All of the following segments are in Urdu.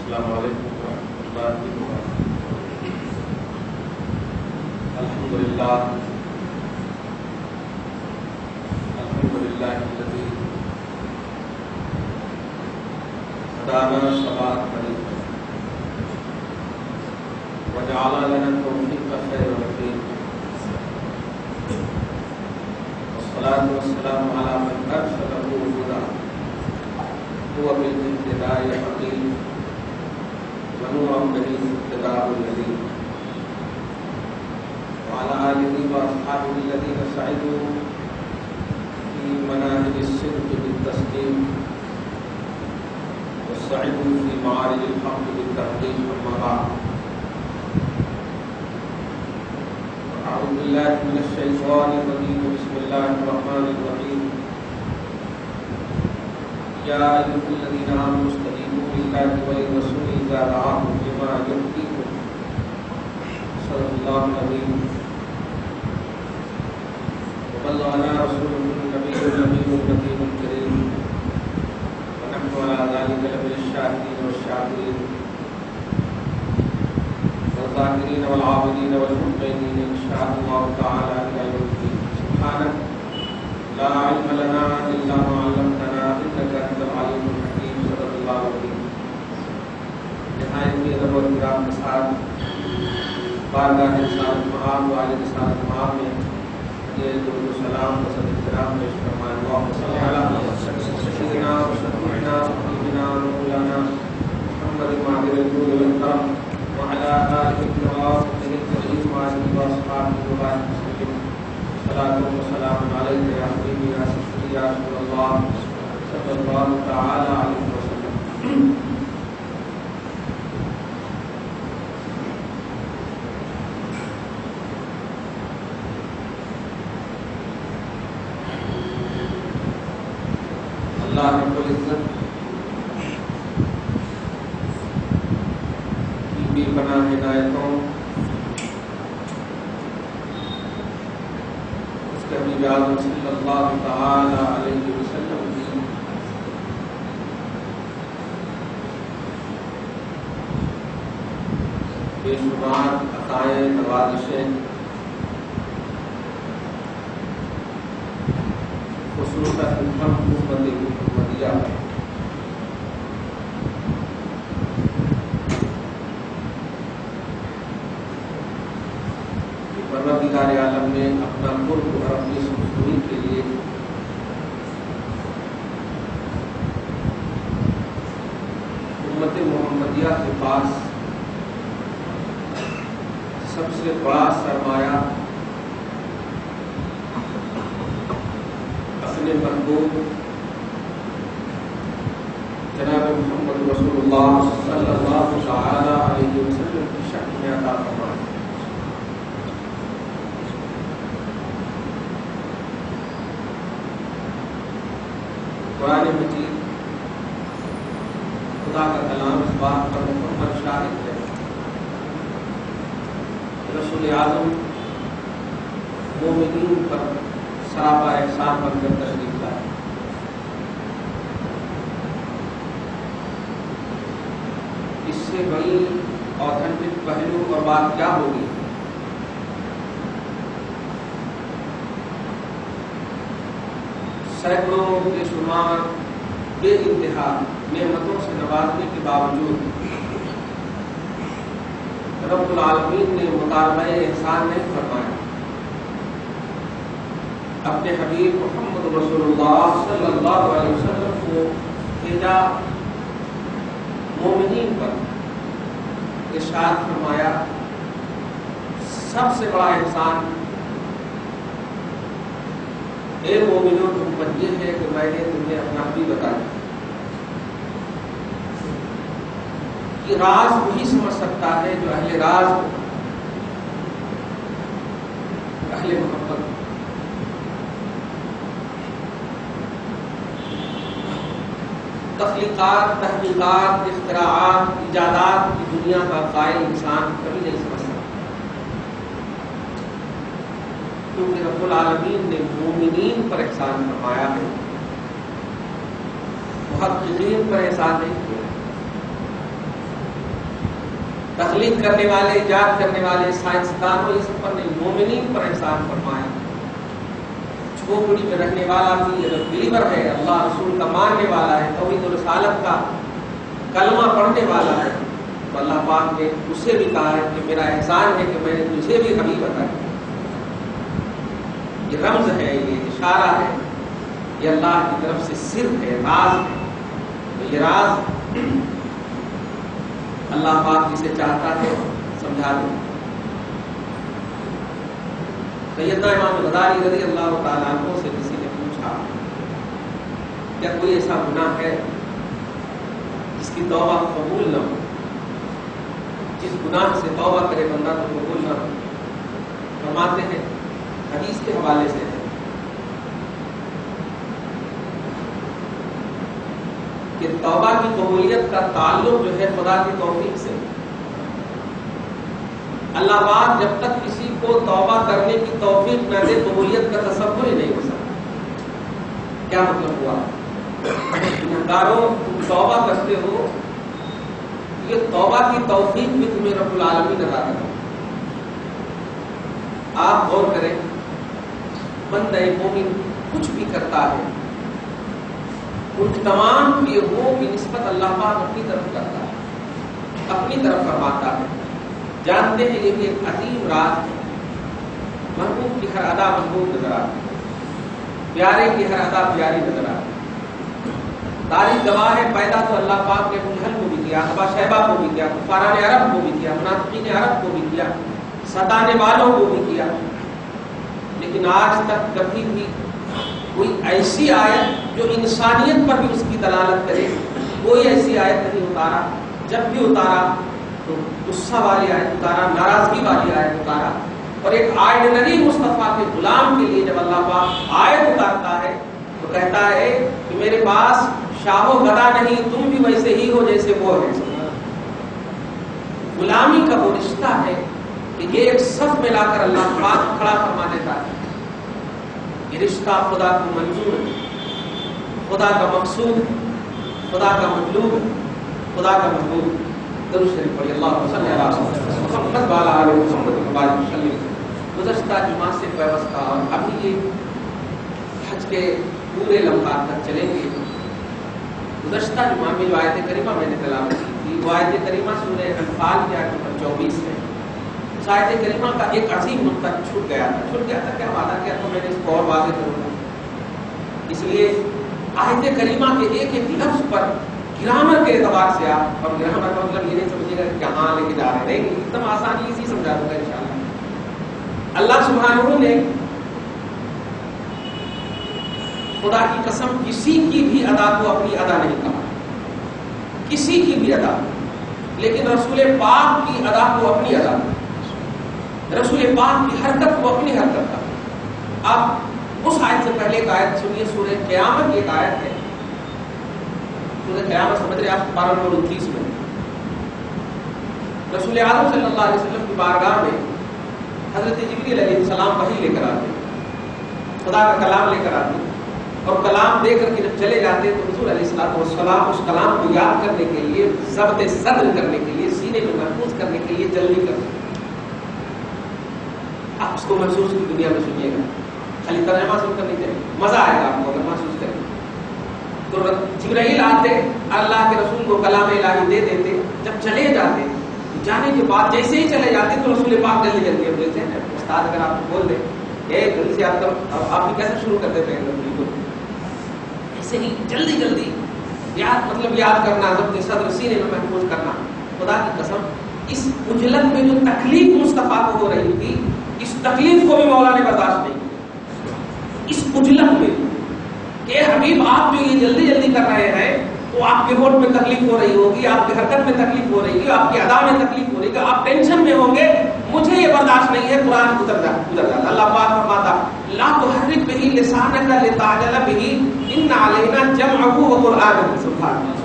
السلام علیکم ورحمۃ اللہ وبرکاتہ۔ الحمدللہ الذی هدانا صراطا طریقا وجعل لنا التوفیق خیر رفیق، والصلاة والسلام علی من ارسلہ الہدی هو بالابتداء حقیق ونورا به ابتداء الذی وعلى آله وأصحابه الذين سعدوا في مناهج الصدق بالتسليم وسعدوا في معارج الحق بالتحقيق، أما بعد، أعوذ بالله من الشيطان الرجيم، بسم الله الرحمن الرحيم، يا أيها الذين آمنوا استجيبوا لله وللرسول إذا دعاكم لما يحييكم، صدق الله العظيم، وبلغنا رسوله النبي الأمين النبي الكريم، ونحن على ذلك لمن الشاهدين والشاكرين والذاكرين والعابدين والمتقين إن شاء الله تعالى إلى يوم الدين. سبحانك لا علم لنا إلا ما علمتنا إنك أنت العليم الحكيم، صدق الله العظيم. نہایت ادب و احترام کے ساتھ بارگاہ رسالت مآب والد رسالت مآب میں یہ درود و سلام و صد احترام پیش فرمائے. اللہم صلی علی سیدنا و شفیعنا و حبیبنا و مولانا محمد ماہر الجود والکرم وعلی آلہ الکرام الکریم وآلہ واصحابہ وبارک وسلم. صلاۃ و سلام علیک یا حبیبی یا سیدی یا رسول اللہ صلی اللہ تعالی علیہ وسلم. اللہ رب العزت کی بے پناہ ہدایتوں، اس کے حبیب اعظم صلی اللہ تعالی علیہ وسلم کی بے شمار عطائیں، نوازشیں، خصوصاً حکومت محمدیہ پروردگار عالم نے اپنا قرب اور اپنی سنسنی کے لیے امت محمدیہ کے پاس سب سے بڑا سرمایہ اپنے محبوب جناب محمد رسول اللہ صلی اللہ تعالی علیہ وسلم کی شکل میں عطا فرمایا. قرآن مجید خدا کا کلام اس بات پر مکمل شاہد ہے. رسول اعظم مومنین پر سراپا احسان بن کر تشریف لائے. اس سے بڑی آتھینٹک پہلو اور بات کیا ہوگی؟ سینکڑوں بے شمار بے انتہا نعمتوں سے نوازنے کے باوجود رب العالمین نے مطالبہ احسان نہیں فرمایا. اپنے حبیب محمد رسول اللہ صلی اللہ علیہ وسلم کو بھیجا مومنین پر، ارشاد فرمایا سب سے بڑا احسان اے مومنوں تم پر یہ ہے کہ میں نے تمہیں اپنا حبیب بتایا. یہ راز وہی سمجھ سکتا ہے جو اہل راز، اہل محبت. تخلیقات، تحقیقات، اختراعات، ایجادات کی دنیا کا قائل انسان کبھی نہیں سمجھ سکتا، کیونکہ رب العالمین نے مومنین پر احسان فرمایا ہے، محققین پر احسان نہیں کیا. تخلیق کرنے والے، ایجاد کرنے والے، سائنسدانوں، یہ سب پر نہیں، مومنین پر احسان فرمایا۔ جھوپڑی میں رہنے والا بھی اگر بلیور ہے، اللہ رسول کا ماننے والا ہے، توحید و رسالت کا کلمہ پڑھنے والا ہے، تو اللہ پاک نے اسے بھی کہا ہے کہ میرا احسان ہے کہ میں نے تجھے بھی حبیب عطا کیا۔ یہ رمز ہے، یہ اشارہ ہے، یہ اللہ کی طرف سے سر ہے، راز ہے۔ تو یہ راز اللہ پاک جسے چاہتا ہے سمجھا دے۔ سیدنا امام غزالی رضی اللہ تعالیٰ عنہ سے کسی نے پوچھا کیا کوئی ایسا گناہ ہے جس کی توبہ قبول نہ ہو؟ جس گناہ سے توبہ کرے بندہ تو قبول نہ ہو؟ فرماتے ہیں حدیث کے حوالے سے ہے کہ توبہ کی قبولیت کا تعلق جو ہے خدا کی توفیق سے۔ اللہ پاک جب تک کسی کو توبہ کرنے کی توفیق نہ دے قبولیت کا تصور ہی نہیں ہو سکتا۔ کیا مطلب ہوا؟ گنہگاروں تم توبہ کرتے ہو، یہ توبہ کی توفیق بھی تمہیں رب العالمین عطا کرتا ہے۔ آپ غور کریں، بندہ مومن کچھ بھی کرتا ہے ان تمام گروہوں کی نسبت اللہ پاک اپنی طرف کرتا ہے، اپنی طرف فرماتا ہے۔ جانتے ہیں یہ بھی ایک عظیم راز ہے۔ محبوب کی ہر ادا محبوب نظر آتی ہے، پیارے کی ہر ادا پیاری نظر آتی ہے۔ تاریخ گواہ ہے، پیدا تو اللہ پاک نے ابو جہل کو بھی کیا، ابا شیبہ کو بھی کیا، کفاران عرب کو بھی کیا، منافقین عرب کو بھی کیا، ستانے والوں کو بھی کیا، لیکن آج تک کبھی بھی کوئی ایسی آیت جو انسانیت پر بھی اس کی دلالت کرے، کوئی ایسی آیت نہیں اتارا۔ جب بھی اتارا تو غصہ والی آیت اتارا، ناراضگی والی آیت اتارا۔ اور ایک آرڈنری مصطفیٰ کے غلام کے لیے جب اللہ پاک آیت اتارتا ہے تو کہتا ہے کہ میرے پاس شاہ و گدا نہیں، تم بھی ویسے ہی ہو جیسے وہ ہے۔ غلامی کا وہ رشتہ ہے کہ یہ ایک صف میں لا کر اللہ پاک کھڑا فرما دیتا ہے۔ یہ رشتہ خدا کو منظور ہے، خدا کا مقصود ہے، خدا کا مطلوب ہے، خدا کا محبوب ہے۔ درود شریف پڑھی، اللہم صلی علی محمد وعلی آل محمد وبارک وسلم۔ گزشتہ جمعہ سے پیوستہ اور ابھی یہ حج کے پورے لمحات تک چلیں گے۔ گزشتہ جمعہ میں جو آیت کریمہ میں نے تلاوت کی تھی وہ آیت کریمہ سورہ انفال کی آیت نمبر 24 ہے۔ اس آیت کریمہ کا ایک عظیم نقطہ چھوٹ گیا تھا، کیا وعدہ کیا تو میں نے اس کو اور واضح کروں گا۔ اس لیے آیت کریمہ کے ایک ایک لفظ پر گرامر کے اعتبار سے آپ، اور گرامر کا مطلب یہ نہیں سمجھے گا کہ کہاں لے کے جا رہے ہیں، ایک دم آسانی اسی سمجھا دوں گا انشاءاللہ۔ اللہ سبحانہ نے خدا کی قسم کسی کی بھی ادا کو اپنی ادا نہیں کہا، کسی کی بھی ادا، لیکن رسول پاک کی ادا کو اپنی ادا، رسول پاک کی حرکت کو اپنی حرکت کا۔ آپ اس آیت سے پہلے ایک آیت سنیے، سورہ قیامت کی ایک آیت ہے، سورہ قیامت سمجھ رہے آپ، 12:29 میں رسول اعظم صلی اللہ علیہ وسلم کی بارگاہ میں حضرت جبریل علیہ السلام وحی لے کر آتے، خدا کا کلام لے کر آتے، اور کلام دے کر کے جب چلے جاتے تو حضور علیہ السلام اس کلام کو یاد کرنے کے لیے، ضبط صدر کرنے کے لیے، سینے میں محفوظ کرنے کے لیے جلدی کرتے۔ آپ اس کو محسوس کی دنیا میں سنیے گا، خالی ترجمہ سن کر نہیں چاہیے، مزہ آئے گا آپ کو اگر محسوس کریں۔ تو جبرائیل آتے، اللہ کے رسول کو کلام الہی دے دیتے، جب چلے جاتے، جانے کے بعد جیسے ہی چلے جاتے تو رسول پاک جلدی جلدی اب دیتے ہیں استاد اگر آپ کو بول دیں جلدی سے یاد کرو، آپ بھی کیسے شروع کر دیتے ہیں بالکل ایسے ہی جلدی جلدی یاد، مطلب یاد کرنا، ضبط صدر سینے میں محفوظ کرنا۔ خدا کی قسم اس اجلت میں جو تکلیف مصطفیٰ کو ہو رہی تھی، اس تکلیف کو بھی مولا نے برداشت نہیں کی، اس اجلت میں کہ حبیب آپ جو یہ جلدی جلدی کر رہے ہیں، تو آپ کے ہوٹ میں تکلیف ہو رہی ہوگی، آپ کی حرکت میں تکلیف ہو رہی ہے، آپ کی ادا میں تکلیف ہو رہی ہے، آپ ٹینشن میں ہوں گے، مجھے یہ برداشت نہیں ہے، قرآن گزر جاتا۔ اللہ پاک فرماتا لا تحرک به لسانک لتعجل به ان علینا جمعه وقرآنه۔ سبحان اللہ،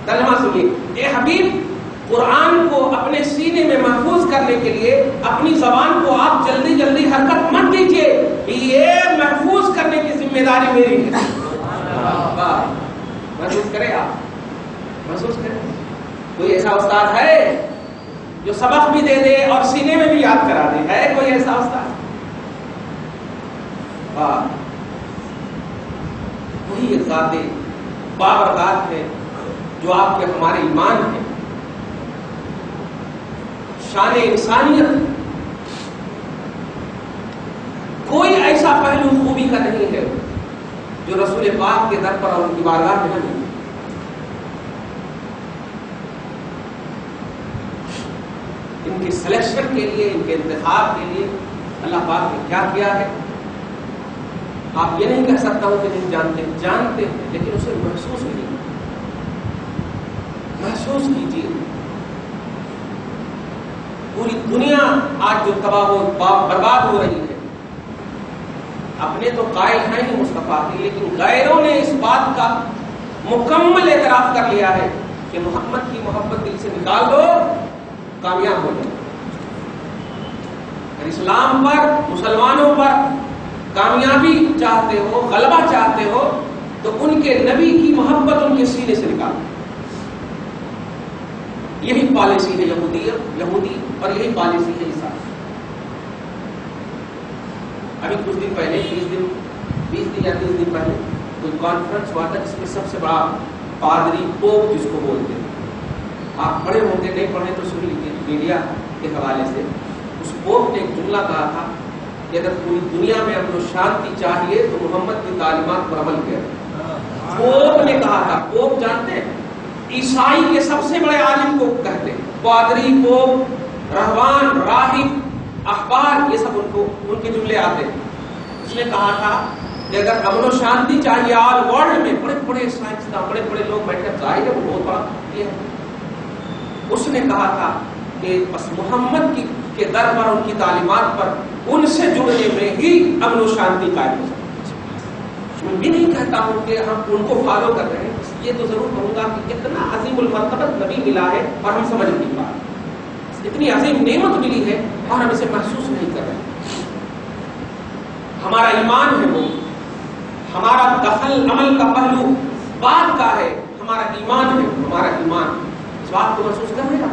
ترجمہ سنیے، اے حبیب قرآن کو اپنے سینے میں محفوظ کرنے کے لیے اپنی زبان کو آپ جلدی جلدی حرکت مت دیجیے، یہ محفوظ کرنے کی ذمہ داری میری ہے۔ محسوس کریں، آپ محسوس کریں، کوئی ایسا استاد ہے جو سبق بھی دے دے اور سینے میں بھی یاد کرا دے. ہے کوئی ایسا استاد؟ وہی ذات بابرکات ہے جو آپ کے ہمارے ایمان ہے، شان انسانیت. کوئی ایسا پہلو خوبی کا نہیں ہے جو رسول پاک کے در پر اور ان کی بارگاہ میں نہیں. ان کے سلیکشن کے لیے، ان کے انتخاب کے لیے اللہ پاک نے کیا کیا ہے. آپ یہ نہیں کہہ سکتا ہوں کہ نہیں جانتے ہیں لیکن اسے محسوس نہیں. محسوس کیجیے. پوری دنیا آج جو تباہ و برباد ہو رہی ہے، اپنے تو قائل ہیں ہی مصطفیٰ کی، لیکن غیروں نے اس بات کا مکمل اعتراف کر لیا ہے کہ محمد کی محبت دل سے نکال دو، کامیاب ہو جائے. اگر اسلام پر، مسلمانوں پر کامیابی چاہتے ہو، غلبہ چاہتے ہو، تو ان کے نبی کی محبت ان کے سینے سے نکالو. یہی پالیسی ہے یہودی اور یہی پالیسی ہے عیسائی. ابھی کچھ دن پہلے 20 دن یا 30 دن پہلے کوئی کانفرنس ہوا تھا جس میں سب سے بڑا پادری پوپ جس کو بولتے ہیں، آپ پڑھے ہوں گے، نہیں پڑھے تو سن لیجیے میڈیا کے حوالے سے. اس پوپ نے ایک جملہ کہا تھا کہ اگر پوری دنیا میں امن و شانتی چاہیے تو محمد کی تعلیمات پر عمل کرے. پوپ نے کہا تھا. پوپ جانتے ہیں عیسائی کے سب سے بڑے عالم کو کہتے ہیں. پادری، پوپ، رہبان، راہب، اخبار، یہ سب ان کے جملے آتے ہیں. اس نے کہا تھا کہ اگر امن و شانتی چاہیے آل ورلڈ میں، بڑے بڑے سائنسداں، بڑے بڑے لوگ بیٹھے، ظاہر ہے وہ بہت بڑا یہ ہے. اس نے کہا تھا کہ بس محمد کے در پر، ان کی تعلیمات پر، ان سے جڑنے میں ہی امن و شانتی قائم ہو سکتی. میں بھی نہیں کہتا ہوں کہ ہم ان کو فالو کر رہے ہیں، یہ تو ضرور کہوں گا کہ اتنا عظیم المرتبت نبی ملا ہے اور ہم سمجھ نہیں پا رہے. اتنی عظیم نعمت ملی ہے اور ہم اسے محسوس نہیں کر رہے. ہمارا ایمان ہے وہ، ہمارا دخل عمل کا پہلو بات کا ہے، ہمارا ایمان ہے، ہمارا ایمان اس بات کو محسوس کر رہے گا.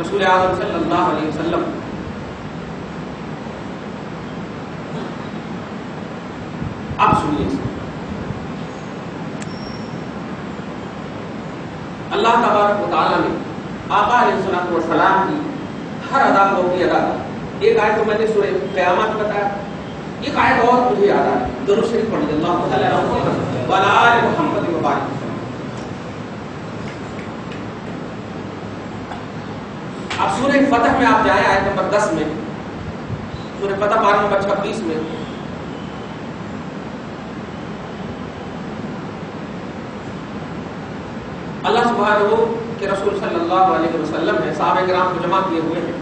رسول اعظم صلی اللہ علیہ وسلم اب سنیے، اللہ تبارک و تعالیٰ نے آقا علیہ الصلوۃ والسلام کی ہر ادا کو اپنی ادا کا. ایک آیت تو میں نے سورہ قیامت بتایا، ایک آیت اور مجھے یاد آ رہی ہے، درود شریف پڑھ لیجیے، اللہم صلی علی محمد وعلی آل محمد وبارک. اب سورہ فتح میں آپ جائیں، آیت نمبر 10 میں، سورہ فتح پارہ نمبر 26 میں اللہ سبحانہ کے رسول صلی اللہ علیہ وسلم نے صحابہ کرام کو جمع کیے ہوئے ہیں.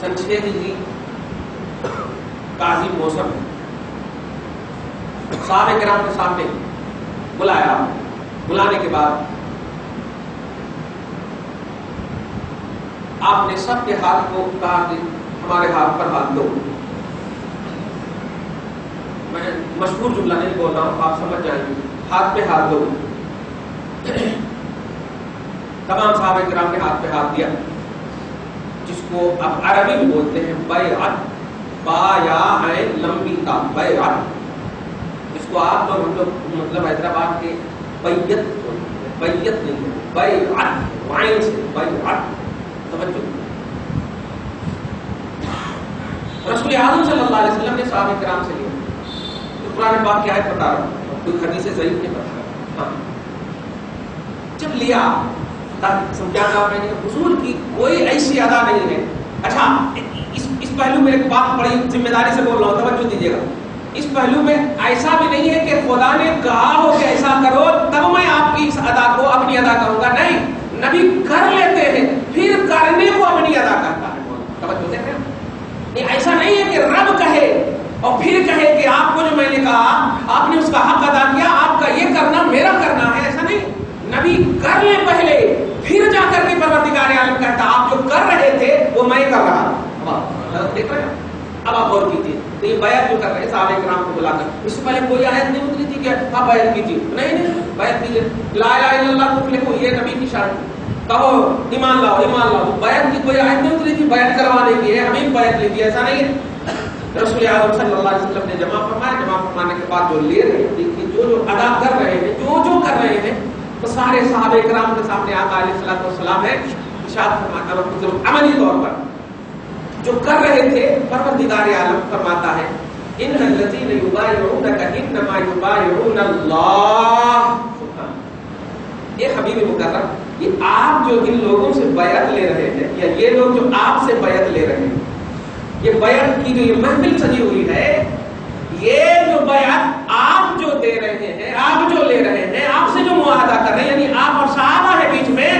سن 6 ہجری کا عظیم موسم ہے. صحابہ کرام کے سامنے بلایا، بلانے کے بعد آپ نے سب کے ہاتھ کو کہا کہ ہمارے ہاتھ پر ہاتھ دو. میں مشہور جملہ نہیں بول رہا ہوں، آپ سمجھ جائیں گے. ہاتھ پہ ہاتھ دو. تمام صحابہ کرام کے ہاتھ پہ ہاتھ دیا، جس کو اب عربی میں بولتے ہیں بیعت، با یا عین لمبی تا، بیعت. اس کو آپ لوگ، ہم لوگ مطلب حیدرآباد کے بیعت نہیں ہے، بیعت عین سے بیعت. توجہ، رسول اعظم صلی اللہ علیہ وسلم نے صحابہ کرام سے لیا. تو قرآن پاک کی آیت بتا رہا ہوں، کوئی حدیث ضعیف نہیں بتا رہا. ہاں، جب لیا سمجھا تھا میں نے، حضور کی کوئی ایسی ادا نہیں ہے. اچھا، اس پہلو میں ایک بات بڑی ذمہ داری سے بول رہا ہوں، توجہ دیجیے گا. اس پہلو میں ایسا بھی نہیں ہے کہ خدا نے کہا ہو کہ ایسا کرو تب میں آپ کی اس ادا کو اپنی ادا کروں گا. نہیں، نبی کر لیتے ہیں پھر کرنے کو اپنی ادا کرتا ہے. توجہ دیکھ رہے ہیں، یہ ایسا نہیں ہے کہ رب کہے اور پھر کہے کہ آپ کو جو میں نے کہا آپ نے اس کا حق ادا کیا، آپ کا یہ کرنا میرا کرنا ہے. ایسا نہیں، نبی کر لے پہلے پھر جا کر کے پروردگار عالم کہتا آپ جو کر رہے تھے وہ میں کر رہا تھا. دیکھ رہے ہیں. اب آپ غور کیجیے، تو یہ بیعت جو کر رہے صحابہ کرام کو بلا کر، اس سے پہلے کوئی آیت نہیں اتری تھی ٹھیک ہے آپ بیعت کیجیے. نہیں بیعت کیجیے. لا الہ الا اللہ کو لکھو, یہ نبی کی شان ہے. کہو ایمان لاؤ ایمان لاؤ. بیعت کی کوئی آیت نہیں اتری تھی بیعت کروانے کی ہے, ہمیں بیعت لی تھی, ایسا نہیں ہے. رسول اعظم صلی اللہ علیہ وسلم نے جمع فرمایا. جمع فرمانے کے بعد جو لے رہے ہیں, جو ادا کر رہے ہیں, جو کر رہے ہیں, تو سارے صحابہ کرام کے سامنے آقا علیہ الصلوۃ والسلام ہے ارشاد فرماتا ہے عملی طور پر جو کر رہے تھے. پروردگار عالم فرماتا ہے ان الذین یبایعونک انما یبایعون اللہ. یہ حبیب مکرم, یہ آپ جو ان لوگوں سے بیعت لے رہے ہیں, یا یہ لوگ جو آپ سے بیعت لے رہے ہیں, یہ بیعت کی جو یہ محفل سجی ہوئی ہے, یہ جو بیعت آپ جو دے رہے ہیں, آپ جو لے رہے ہیں, آپ سے جو معاہدہ کر رہے ہیں, یعنی آپ اور صحابہ ہے بیچ میں,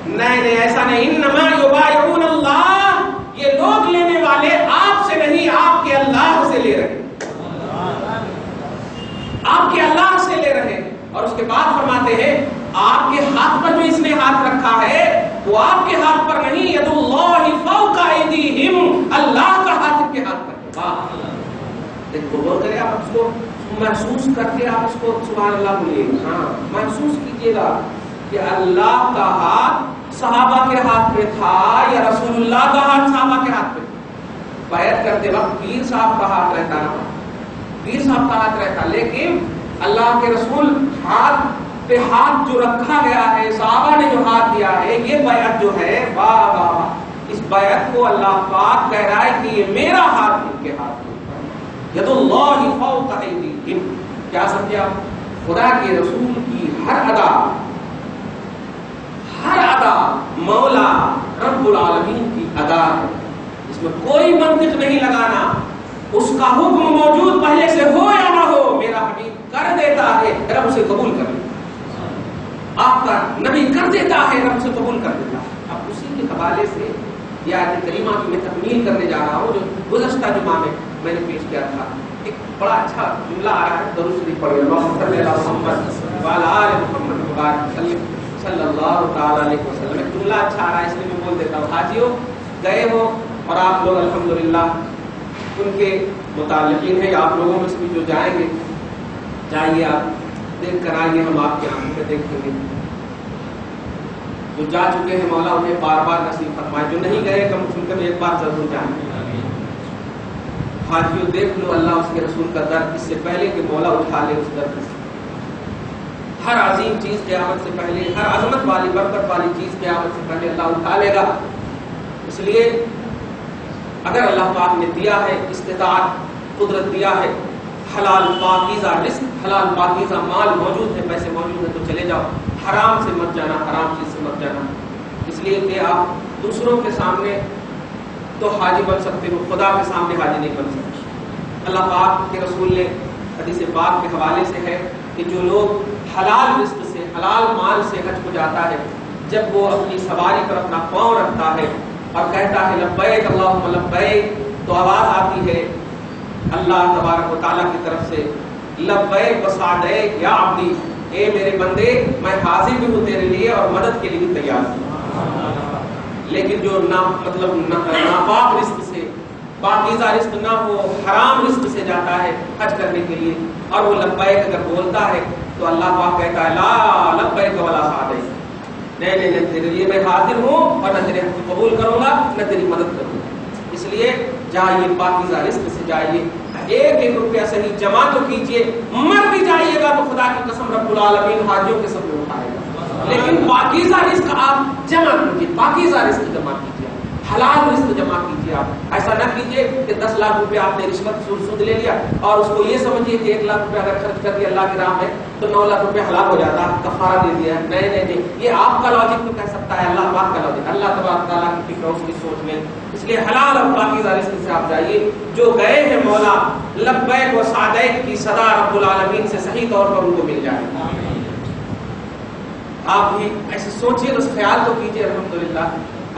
نہیں ایسا نہیں. انما یبایعون اللہ, یہ لوگ لینے والے آپ سے نہیں, آپ کے اللہ سے لے رہے ہیں, آپ کے اللہ سے لے رہے ہیں. اور اس کے بعد فرماتے ہیں آپ کے ہاتھ پر جو اس نے ہاتھ رکھا ہے وہ آپ کے ہاتھ پر نہیں, ید اللہ فوق ایدیہم, اللہ کا ہاتھ ان کے ہاتھ پر. دیکھو غور کریں, آپ اس کو محسوس کر کے آپ اس کو سبحان اللہ بولیے. ہاں محسوس کیجئے گا کہ اللہ کا ہاتھ صحابہ کے ہاتھ میں تھا یا رسول اللہ کا ہاتھ صحابہ کے ہاتھ میں. بیعت کرتے وقت پیر صاحب کا ہاتھ رہتا نا, پیر صاحب کا ہاتھ رہتا, لیکن اللہ کے رسول ہاتھ پہ ہاتھ جو رکھا گیا ہے, صحابہ نے جو ہاتھ دیا ہے, یہ بیعت جو ہے, واہ واہ, اس بیعت کو اللہ پاک کہہ رہا ہے کہ یہ میرا ہاتھ ان کے ہاتھ میں, ید اللہ فوق ایدیہم. کیا سمجھے آپ؟ خدا کے رسول کی ہر ادا مولا رب العالمین کی ادا ہے, اس میں کوئی منطق نہیں لگانا. اس کا حکم موجود پہلے سے ہو یا نہ ہو, میرا حبیب کر دیتا ہے, رب اسے قبول کر لیتا. آپ کا نبی کر دیتا ہے, رب اسے قبول کر دیتا ہے. اب اسی کے حوالے سے یہ آیت کریمہ کی میں تکمیل کرنے جا رہا ہوں جو گزشتہ جمعہ میں نے پیش کیا تھا. ایک بڑا اچھا جملہ آ رہا ہے, درود شریف پڑھیے. اللہم صلی علی محمد وعلی آل محمد وبارک صلی اللہ تعالی علیہ وسلم. ایک جملہ اچھا آ رہا ہے اس لیے میں بول دیتا ہوں. حاجیوں گئے ہو اور آپ لوگ الحمدللہ ان کے متعلقین ہیں, آپ لوگوں میں سے بھی جو جائیں گے, جائیے آپ دیکھ کر آئیے, ہم آپ کے آنکھوں میں دیکھیں گے. جو جا چکے ہیں مولا انہیں بار بار نصیب فرمائے, جو نہیں گئے کم سن کر ایک بار ضرور جائیں. حاجیوں دیکھ لو اللہ اس کے رسول کا درد, اس سے پہلے کہ مولا اٹھا لے اس درد سے. ہر عظیم چیز قیامت سے پہلے, ہر عظمت والی برکت والی چیز قیامت سے پہلے اللہ اٹھا لے گا. اس لیے اگر اللہ پاک نے دیا ہے استطاعت, قدرت دیا ہے, حلال پاکیزہ رزق, حلال پاکیزہ مال موجود ہے, پیسے موجود ہیں, تو چلے جاؤ. حرام سے مت جانا, حرام چیز سے مت جانا. اس لیے کہ آپ دوسروں کے سامنے تو حاجی بن سکتے ہو, خدا کے سامنے حاجی نہیں بن سکتے. اللہ پاک کے رسول نے حدیث پاک کے حوالے سے ہے کہ جو لوگ حلال رزق سے, حلال مال سے حج کو جاتا ہے, جب وہ اپنی سواری پر اپنا پاؤں رکھتا ہے اور کہتا ہے لبیک اللہم لبیک, تو آواز آتی ہے اللہ تبارک و تعالیٰ کی طرف سے, لبیک و سعدیک یا عبدی, اے میرے بندے میں حاضر بھی ہوں تیرے لیے اور مدد کے لیے تیار ہوں. لیکن جو ناپاک رزق سے, پاکیزہ رزق نہ ہو, حرام رزق سے جاتا ہے حج کرنے کے لیے, اور وہ لبیک اگر بولتا ہے تو اللہ پاک کہتا ہے لا لبیک ولا سعدیک, نہیں تیرے لیے میں حاضر ہوں اور نہ تیرے حق کو قبول کروں گا نہ تیری مدد کروں گا. اس لیے جائیے پاکیزہ رزق سے جائیے, ایک روپیہ صحیح جمع تو کیجیے. مر بھی جائیے گا تو خدا کی قسم رب العالمین حاجیوں کے سب میں اٹھائے گا, لیکن پاکیزہ رزق آپ جمع کیجیے, پاکیزہ رزق جمع کیجیے, حلال رزق جمع کیجیے. آپ ایسا نہ کیجیے کہ 10 لاکھ روپے آپ نے رشوت سود لے لیا اور اس کو یہ سمجھیے کہ 1 لاکھ روپے اگر خرچ کر دیا اللہ کی راہ میں تو 9 لاکھ روپے ہلاک ہو جاتا, کفارہ دے دیا. نہیں, یہ آپ کا لاجک تو کہہ سکتا ہے, اللہ پاک کا لاجک, اللہ تبارک تعالیٰ کی فکر اس کی سوچ میں. اس لیے حلال اور پاکیزہ رزق سے آپ جائیے. جو گئے ہیں مولا لبیک و سعدیک کی صدا رب العالمین سے صحیح طور پر ان کو مل جائے. آپ بھی ایسے سوچیے, اس خیال تو کیجیے الحمدللہ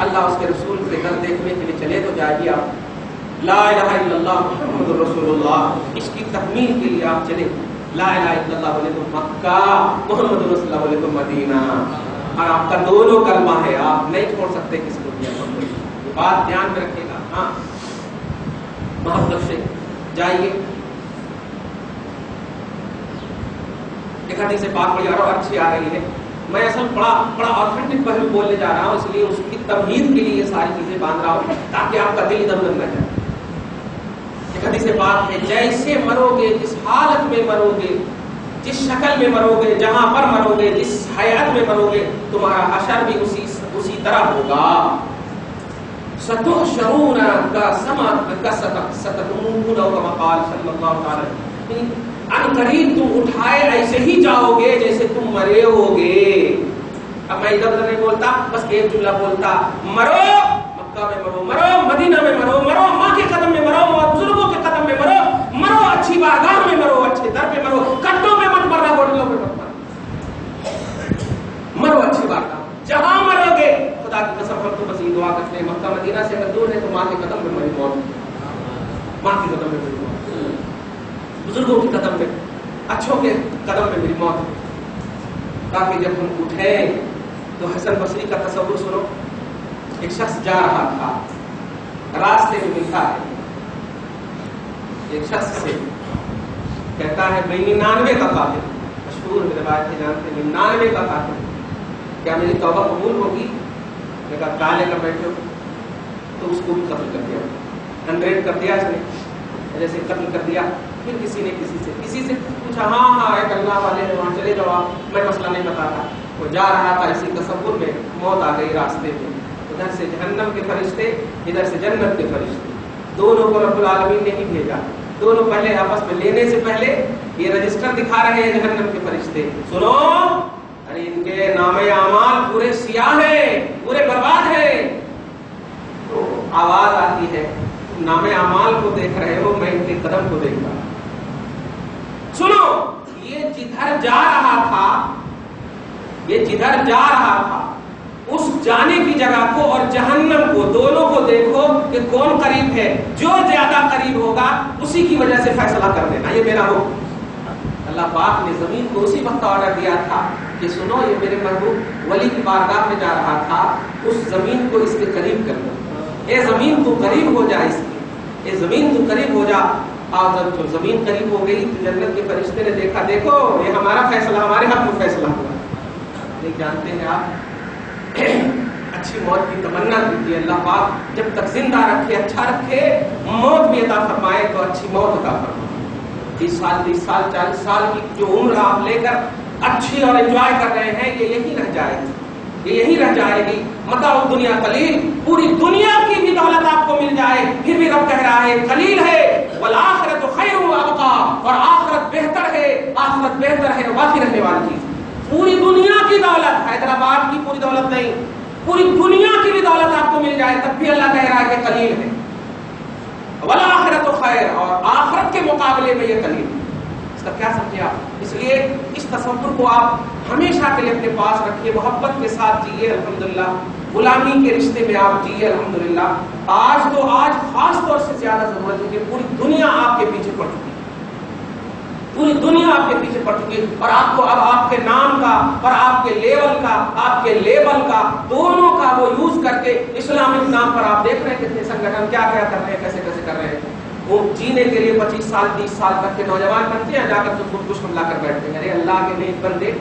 اللہ اس کے رسول کے در دیکھنے کے لیے چلے تو جائیے. آپ لا الہ الا اللہ محمد رسول اللہ, اس کی تکمیل کے لیے آپ چلے. لا الہ الا اللہ بولے تو مکہ, محمد رسول اللہ بولے تو مدینہ, اور آپ کا دونوں کلمہ ہے, آپ نہیں چھوڑ سکتے کسی کو بھی. یہ بات دھیان میں رکھیے گا. ہاں محبت سے جائیے. ایک حدیث پاک بڑی اور اچھی آ رہی ہے. میں اصل بڑا آتھینٹک پہلو بولنے جا رہا ہوں، اس لیے اس کی تمہید کے لیے یہ ساری چیزیں باندھ رہا ہوں تاکہ آپ کا دل ادھر ادھر نہ جائے. ایک حدیث پاک ہے، جیسے مرو گے، جس حالت میں مرو گے، جس شکل میں مرو گے، جہاں پر مرو گے، جس حیات میں مرو گے، تمہارا حشر بھی اسی طرح ہوگا. ستحشرون ستتمون او کما قال صلی اللہ علیہ وسلم، ان قریب تم اٹھائے ایسے ہی جاؤ گے جیسے تم مرے ہوگے. اب میں ادھر نہیں بولتا، بس ایک جملہ بولتا، مرو مکہ میں مرو، مرو مدینہ میں مرو، مرو ماں کے قدم میں مرو، بزرگوں کے قدم میں مرو، مرو اچھی بارگاہ میں مرو، اچھے در پہ مرو، کٹوں میں مت مرنا، گوٹلوں میں مت مرنا، مرو اچھی بارگاہ. جہاں مرو گے، خدا کی قسم ہم تو بس یہ دعا کرتے ہیں، مکہ مدینہ سے اگر دور ہے تو ماں کے قدم میں میری موت، ماں کے قدم میں میری موت، بزرگوں کے قدم میں، اچھوں کے قدم میں میری موت، تاکہ جب ہم اٹھیں تو حسن بصری کا تصور سنو. ایک شخص جا رہا تھا، راستے میں ملتا ہے ایک شخص سے، کہتا ہے میں 99 کا قاتل، مشہور روایت ہے جانتے ہیں 99 کا قاتل، کیا میری توبہ قبول ہوگی؟ میں کہا کالے کر بیٹھے ہو، تو اس کو بھی قتل کر دیا، 100 کر دیا، اس نے جیسے قتل کر دیا. پھر کسی سے پوچھا، ہاں ایک اللہ والے ہیں وہاں چلے جاؤ، میں مسئلہ نہیں بتاتا. وہ جا رہا تھا اسی تصور میں، موت آ گئی راستے میں، ادھر سے جہنم کے فرشتے، ادھر سے جنت کے فرشتے، دونوں کو رب العالمین نے ہی بھیجا. دونوں پہلے آپس میں لینے سے پہلے یہ رجسٹر دکھا رہے ہیں جہنم کے فرشتے، سنو ارے ان کے نام اعمال پورے سیاہ ہیں، پورے برباد ہیں. تو آواز آتی ہے، نام اعمال کو دیکھ رہے ہو، میں ان کے قدم کو دیکھ رہا ہوں. سنو، یہ جدھر جا رہا تھا اس جانے کی جگہ کو اور جہنم کو، دونوں کو دیکھو کہ کون قریب ہے. جو زیادہ قریب ہوگا اسی کی وجہ سے فیصلہ کر دینا، یہ میرا حکم. اللہ پاک نے زمین کو اسی وقت آرڈر دیا تھا کہ سنو، یہ میرے محبوب ولی کی بارگاہ میں جا رہا تھا، اس زمین کو اس کے قریب کر دو. اے زمین تو قریب ہو جا، اس کی اے زمین تو قریب ہو جا. اور جب زمین قریب ہو گئی تو جنت کے فرشتے نے دیکھا، دیکھو یہ ہمارا فیصلہ، ہمارے حق میں فیصلہ ہوا. نہیں جانتے ہیں آپ، اچھی موت کی تمنا دیجیے. اللہ پاک جب تک زندہ رکھے، اچھا رکھے، موت بھی عطا فرمائے تو اچھی موت عطا فرمائے. 20 سال 40 سال کی جو عمر آپ لے کر اچھی اور انجوائے کر رہے ہیں، یہ یہی رہ جائے گی، یہ یہی رہ جائے گی. متاع الدنیا قلیل، پوری دنیا کی بھی دولت آپ کو مل جائے پھر بھی رب کہہ رہا ہے قلیل ہے. والآخرۃ خیر وابقیٰ، اور آخرت بہتر ہے، آخرت بہتر ہے، باقی رہنے والی چیز. پوری دنیا کی دولت، حیدرآباد کی پوری دولت نہیں، پوری دنیا کی بھی دولت آپ کو مل جائے تب بھی اللہ کہہ رہا ہے کہ قلیل ہے. والآخرۃ خیر، اور آخرت کے مقابلے میں یہ قلیل ہے. اس کا کیا سمجھے آپ؟ اس لیے اس تصور کو آپ ہمیشہ کے لیے اپنے پاس رکھیے، محبت کے ساتھ جیے. الحمدللہ غلامی کے رشتے میں آپ جیے. الحمدللہ آج خاص طور سے زیادہ ضرورت ہے کہ پوری دنیا آپ کے پیچھے پڑ چکی ہے، پوری دنیا آپ کے پیچھے پڑ چکی ہے، اور آپ کو اب آپ کے نام کا اور آپ کے لیبل کا دونوں کا وہ یوز کر کے اسلامک نام پر آپ دیکھ رہے ہیں کتنے سنگٹھن کیا کر رہے ہیں، کیسے کر رہے ہیں. وہ جینے کے لیے 25 سال 20 سال تک کے نوجوان بنتے ہیں، جا کر تو خودکش حملہ کر بیٹھتے ہیں. ارے اللہ کے نیک بندے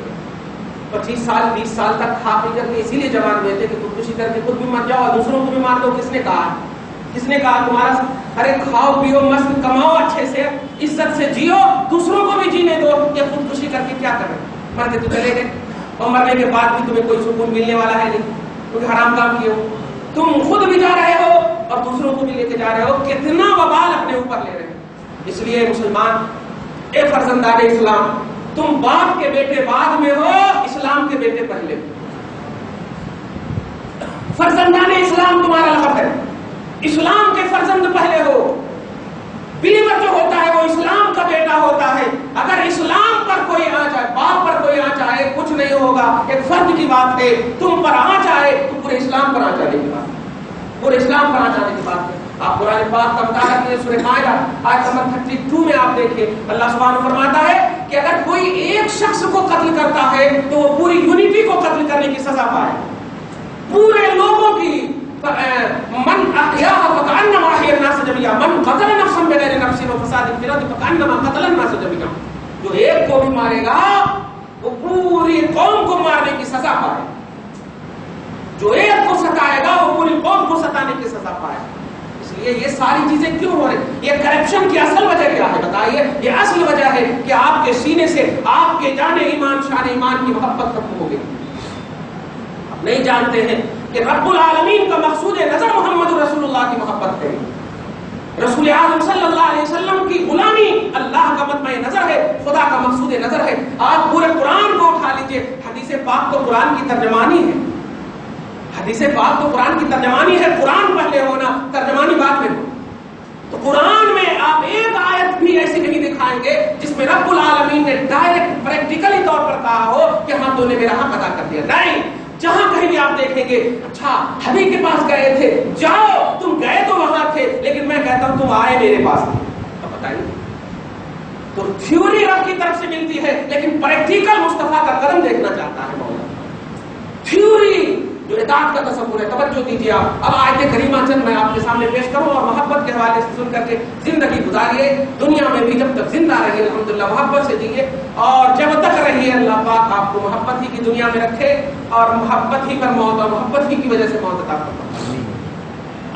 25 سال 20 سال تک کھا پی کر کے اسی لیے جوان ہوئے تھے کہ خودکشی کر کے خود بھی مر جاؤ اور دوسروں کو بھی مار دو. کس نے کہا تمہارا؟ ارے کھاؤ پیو مست کماؤ، اچھے سے عزت سے جیو، دوسروں کو بھی جینے دو. یہ خودکشی کر کے کیا کریں؟ مر کے تو چلے گئے، اور مرنے کے بعد بھی تمہیں کوئی سکون ملنے والا ہے نہیں، کیونکہ حرام کام کیے ہو. تم خود بھی جا رہے ہو اور دوسروں کو بھی لے کے جا رہے ہو، کتنا وبال اپنے اوپر لے رہے ہیں. اس لیے مسلمان، اے فرزندان اسلام، تم باپ کے بیٹے بعد میں ہو، اسلام کے بیٹے پہلے ہو. فرزندان اسلام تمہارا لقب ہے، اسلام کے فرزند پہلے ہو. بلیور جو ہوتا ہے وہ اسلام کا بیٹا ہوتا ہے. اگر اسلام پر کوئی آ جائے، باپ پر کوئی آ جائے، کچھ نہیں ہوگا. ایک فرد کی بات ہے، تم پر آ جائے تو پورے اسلام پر آ جانے کی بات ہے، پورے اسلام پر آ جانے کی بات ہے. آپ قرآن پاک کا مطالعہ کیے، سورہ مائدہ آیت نمبر 32 میں آپ دیکھیں اللہ سبحانہ فرماتا ہے کہ اگر کوئی ایک شخص کو قتل کرتا ہے تو وہ پوری یونٹی کو قتل کرنے کی سزا پائے، پورے لوگوں کی. من احیاها فکأنما احیا الناس جميعا من قتل نفسا بغیر نفس وفساد فی الارض فکأنما قتل الناس جميعا. جو ایک کو بھی مارے گا سزا پائے. جو ایک کو ستائے گا وہ پوری قوم کو ستانے کی سزا پائے. اس لیے یہ ساری چیزیں کیوں ہو رہی؟ یہ کرپشن کی اصل وجہ کیا ہے بتائیے؟ یہ اصل وجہ ہے کہ آپ کے سینے سے آپ کے جان ایمان شان ایمان کی محبت ختم ہو گئی. آپ نہیں جانتے ہیں کہ رب العالمین کا مقصود نظر محمد رسول اللہ کی محبت ہے. رسول اعظم صلی اللہ علیہ وسلم کی غلامی اللہ کا مطمع نظر ہے، خدا کا مقصود نظر ہے. آپ پورے قرآن کو اٹھا لیجئے، حدیث پاک تو قرآن کی ترجمانی ہے. حدیث پاک تو قرآن کی ترجمانی ہے. قرآن پہلے ہونا، ترجمانی بعد میں ہو. تو قرآن میں آپ ایک آیت بھی ایسی نہیں دکھائیں گے جس میں رب العالمین نے ڈائریکٹ پریکٹیکلی طور پر کہا ہو کہ ہاں تو نے میرا حق ادا کر دیا. نہیں، جہاں کہیں بھی آپ دیکھیں گے اچھا حبیب کے پاس گئے تھے، جاؤ تم گئے تو وہاں تھے لیکن میں کہتا ہوں تم آئے میرے پاس تھے. اب بتائیے، تو تھیوری رب کی طرف سے ملتی ہے لیکن پریکٹیکل مصطفیٰ کا قدم دیکھنا چاہتا ہے مولا. تھیوری جو اطاعت کا تصور ہے. توجہ دیجیے آپ. اب آیت کریمہ چند میں آپ کے سامنے پیش کروں اور محبت کے حوالے سے سن کر کے زندگی گزاریے. دنیا میں بھی جب تک زندہ رہیے الحمدللہ محبت سے جیے، اور جب تک رہیے اللہ پاک آپ کو محبت ہی کی دنیا میں رکھے اور محبت ہی پر موت اور محبت ہی کی وجہ سے موت عطا فرمائے.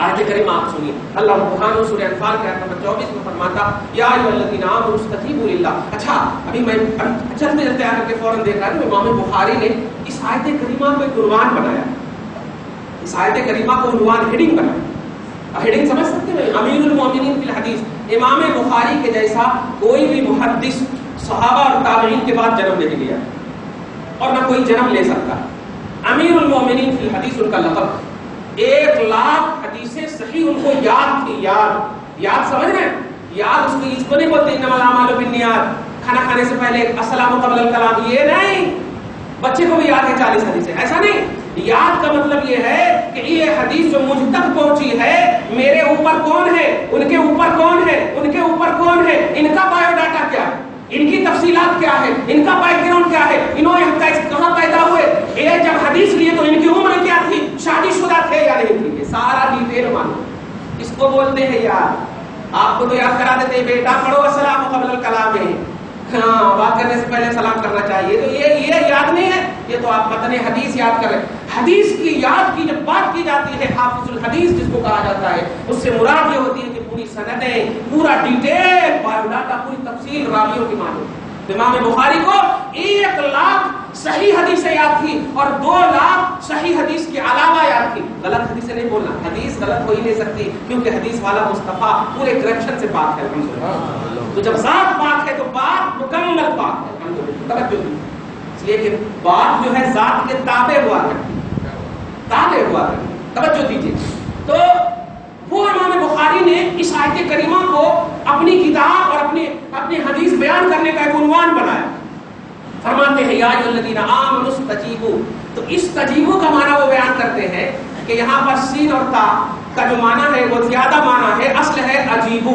آیت کریمہ آپ سنیے. اللہ سبحانہ سورہ انفال کے آیت نمبر 24 میں فرماتا یا ایھا الذین آمنوا استجیبوا للہ. اچھا ابھی میں چلتے چلتے آ کر کے فوراً دیکھ رہا ہوں امام بخاری نے اس آیت کریمہ کو ایک عنوان بنایا. اس آیت کریمہ کو عنوان ہیڈنگ بنایا. ہیڈنگ سمجھ سکتے ہیں؟ امیر المومنین فی الحدیث. امام بخاری کے جیسا کوئی بھی محدث صحابہ اور تابعین کے بعد جنم نہیں لیا اور نہ کوئی جنم لے سکتا. امیر المومنین فی الحدیث ان کا لقب. 1,00,000 حدیثیں صحیح ان کو یاد تھی. یاد سمجھ رہے ہیں؟ یاد اس کو نہیں بولتے انما الاعمال بالنیات، کھانا کھانے سے پہلے السلام قبل الکلام، یہ نہیں. بچے کو بھی یاد ہے 40 حدیثیں، ایسا نہیں. یاد کا مطلب یہ ہے کہ یہ حدیث جو مجھ تک پہنچی ہے، میرے اوپر کون ہے، ان کے اوپر کون ہے، ان کے اوپر کون ہے، ان کا بایو ڈاٹا کیا ہے، ان کی تفصیلات کیا ہے، ان کا بیک گراؤنڈ کیا ہے، انہوں کہاں پیدا ہوئے، یہ جب حدیث لیے تو ان کی عمر کیا تھی، شادی شدہ تھے یا نہیں تھی، یہ سارا ڈیٹیل مانو. اس کو بولتے ہیں یاد. آپ کو تو یاد کرا دیتے ہیں بیٹا پڑھو السلام قبل الکلام ہے، ہاں بات کرنے سے پہلے سلام کرنا چاہیے. تو یہ یاد نہیں ہے، یہ تو آپ متن حدیث یاد کر رہے ہیں. حدیث کی یاد کی جب بات کی جاتی ہے، حافظ الحدیث جس کو کہا جاتا ہے، اس سے مراد یہ ہوتی ہے کہ پوری سندیں، پورا ڈیٹیل بایو ڈاٹا، پوری تفصیل راویوں کی معلوم. امام بخاری کو 1,00,000 صحیح حدیثیں یاد تھی اور 2,00,000 صحیح حدیث کے علاوہ یاد تھی. غلط حدیثیں نہیں بولنا، حدیث غلط ہو ہی نہیں سکتی کیونکہ حدیث والا مصطفیٰ پورے کرپشن سے پاک ہے. تو جب ذات پاک ہے تو بات مکمل پاک ہے. توجہ، اس لیے کہ بات جو ہے ذات کے تابع ہوا ہے، تابع ہوا ہے. توجہ دیجیے. تو وہ امام بخاری نے اس آیت کریمہ کو اپنی کتاب اور اپنی حدیث بیان کرنے کا ایک عنوان بنایا. فرماتے ہیں یا ایھا الذین آمنوا استجیبوا. تو استجیبوا کا معنی وہ بیان کرتے ہیں کہ یہاں پر سین اور تا کا جو معنی ہے وہ زیادہ معنی ہے، اصل ہے اجیبو.